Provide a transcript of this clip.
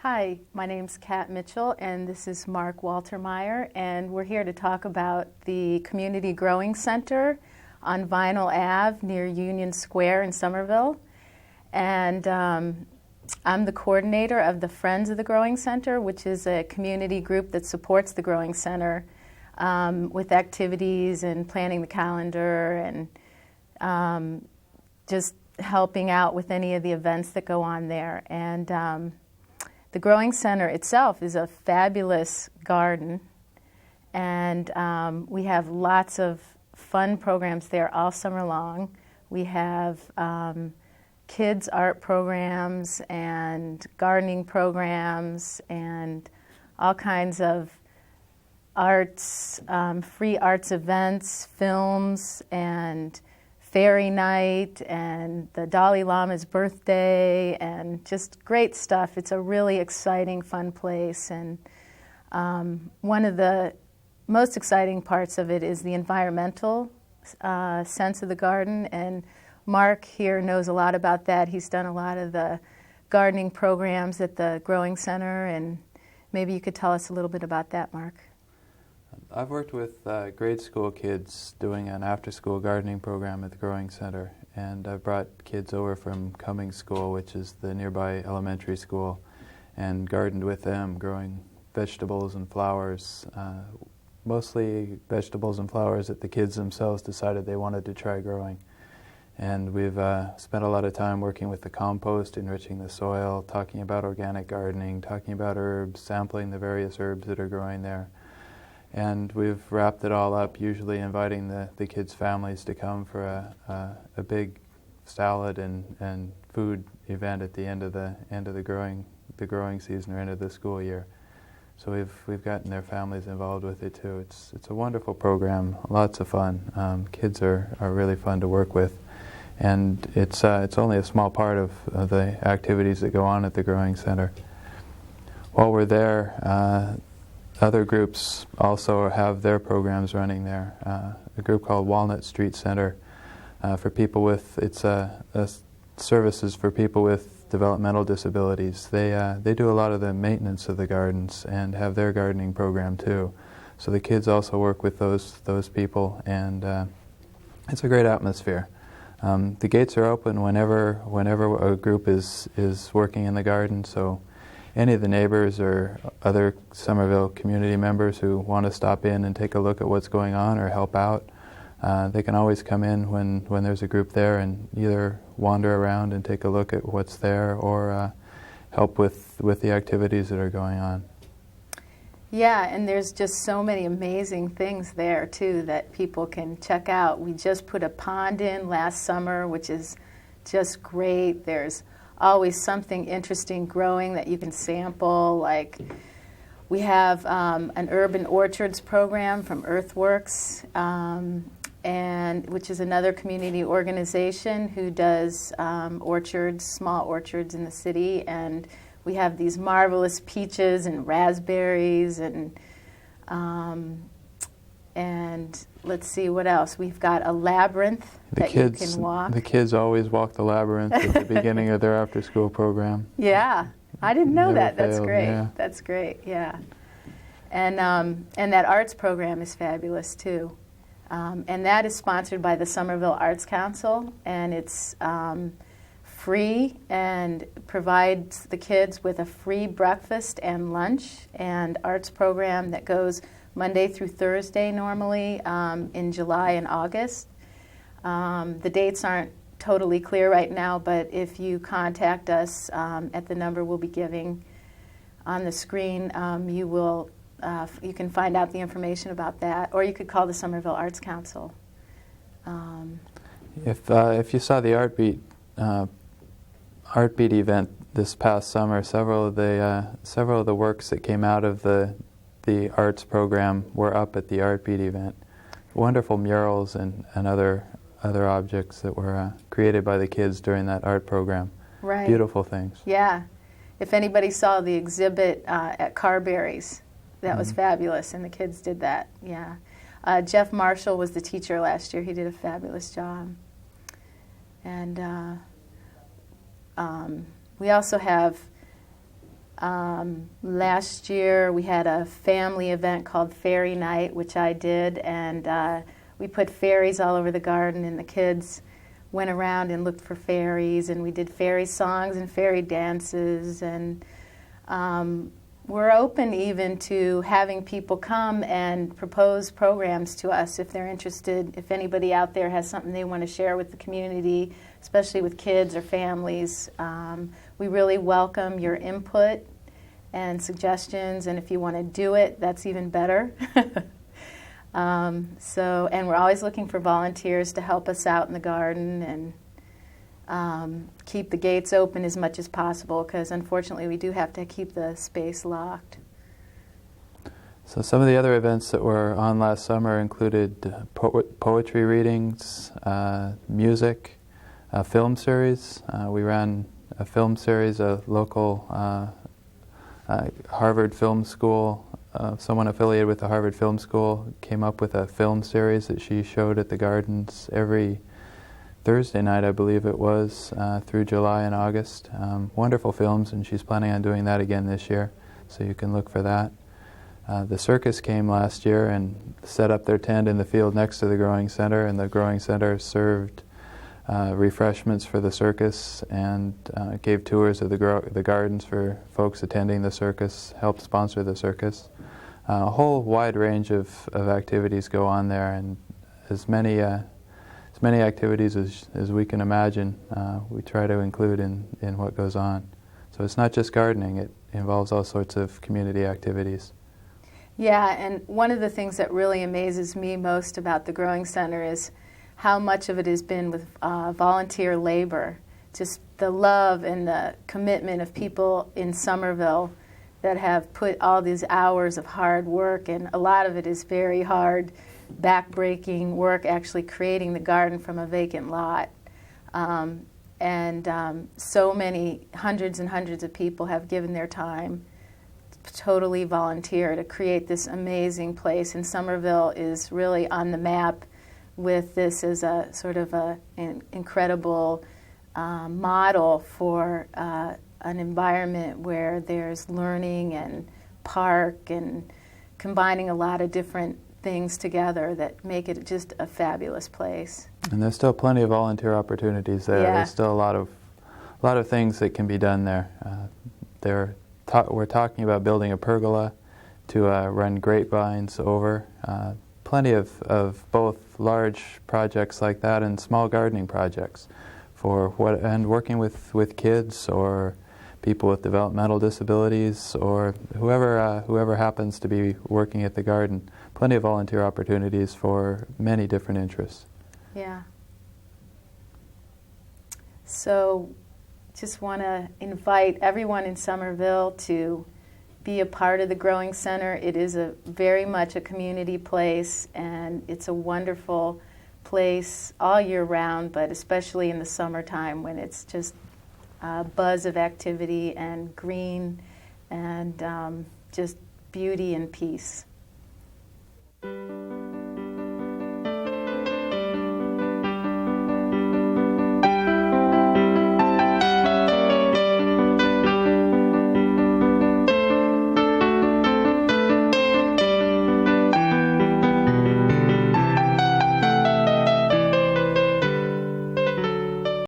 Hi, my name's Kat Mitchell, and this is Mark Waltermire, and we're here to talk about the Community Growing Center on Vinyl Ave near Union Square in Somerville. And I'm the coordinator of the Friends of the Growing Center, which is a community group that supports the Growing Center with activities and planning the calendar and just helping out with any of the events that go on there. And the Growing Center itself is a fabulous garden, and we have lots of fun programs there all summer long. We have kids' art programs and gardening programs and all kinds of arts, free arts events, films, and fairy night, and the Dalai Lama's birthday, and just great stuff. It's a really exciting, fun place, and one of the most exciting parts of it is the environmental sense of the garden, and Mark here knows a lot about that. He's done a lot of the gardening programs at the Growing Center, and maybe you could tell us a little bit about that, Mark. I've worked with grade school kids doing an after-school gardening program at the Growing Center, and I've brought kids over from Cummings School, which is the nearby elementary school, and gardened with them, growing vegetables and flowers, mostly vegetables and flowers that the kids themselves decided they wanted to try growing. And we've spent a lot of time working with the compost, enriching the soil, talking about organic gardening, talking about herbs, sampling the various herbs that are growing there. And we've wrapped it all up, usually inviting the kids' families to come for a big salad and food event at the end of the growing season or end of the school year. So we've gotten their families involved with it too. It's a wonderful program, lots of fun. Kids are really fun to work with, and it's only a small part of the activities that go on at the Growing Center. While we're there, other groups also have their programs running there. A group called Walnut Street Center for people with services for people with developmental disabilities. They do a lot of the maintenance of the gardens and have their gardening program too. So the kids also work with those people, and it's a great atmosphere. The gates are open whenever a group is working in the garden. So any of the neighbors or other Somerville community members who want to stop in and take a look at what's going on or help out, they can always come in when there's a group there and either wander around and take a look at what's there or help with the activities that are going on. Yeah, and there's just so many amazing things there too that people can check out. We just put a pond in last summer, which is just great. There's always something interesting growing that you can sample. Like we have an urban orchards program from Earthworks, and which is another community organization who does orchards, small orchards in the city. And we have these marvelous peaches and raspberries and let's see what else. We've got a labyrinth you can walk. The kids always walk the labyrinth at the beginning of their after-school program. Yeah, I didn't know that. That's failed. great. Yeah. That's great. Yeah, and that arts program is fabulous too, and that is sponsored by the Somerville Arts Council, and it's free and provides the kids with a free breakfast and lunch and arts program that goes Monday through Thursday normally in July and August. The dates aren't totally clear right now, but if you contact us at the number we'll be giving on the screen, you can find out the information about that, or you could call the Somerville Arts Council. If you saw the Artbeat event this past summer, several of the works that came out of the arts program were up at the Artbeat event. Wonderful murals and other objects that were created by the kids during that art program. Right. Beautiful things. Yeah. If anybody saw the exhibit at Carberry's, that was fabulous, and the kids did that. Yeah. Jeff Marshall was the teacher last year. He did a fabulous job. And we also have Last year we had a family event called Fairy Night, which I did, and we put fairies all over the garden, and the kids went around and looked for fairies, and we did fairy songs and fairy dances, and we're open even to having people come and propose programs to us if they're interested, if anybody out there has something they want to share with the community, especially with kids or families. We really welcome your input and suggestions, and if you want to do it, that's even better. And we're always looking for volunteers to help us out in the garden and keep the gates open as much as possible, because unfortunately we do have to keep the space locked. So some of the other events that were on last summer included poetry readings, music, a film series. We ran a film series, a local Harvard Film School. Someone affiliated with the Harvard Film School came up with a film series that she showed at the gardens every Thursday night, I believe it was, through July and August. Wonderful films, and she's planning on doing that again this year, so you can look for that. The circus came last year and set up their tent in the field next to the Growing Center, and the Growing Center served refreshments for the circus and gave tours of the gardens for folks attending the circus, helped sponsor the circus. A whole wide range of activities go on there, and as many activities as we can imagine, we try to include in what goes on. So it's not just gardening, it involves all sorts of community activities. Yeah, and one of the things that really amazes me most about the Growing Center is how much of it has been with volunteer labor, just the love and the commitment of people in Somerville that have put all these hours of hard work, and a lot of it is very hard, back-breaking work, actually creating the garden from a vacant lot. So many, hundreds and hundreds of people have given their time, totally volunteer, to create this amazing place. And Somerville is really on the map with this as a sort of an incredible model for an environment where there's learning and park and combining a lot of different things together that make it just a fabulous place. And there's still plenty of volunteer opportunities there. Yeah. There's still a lot of things that can be done there. We're talking about building a pergola to run grapevines over. Plenty of both large projects like that and small gardening projects and working with kids or people with developmental disabilities or whoever happens to be working at the garden. Plenty of volunteer opportunities for many different interests. Yeah. So just want to invite everyone in Somerville to be a part of the Growing Center. It is very much a community place, and it's a wonderful place all year round, but especially in the summertime when it's just a buzz of activity and green and just beauty and peace.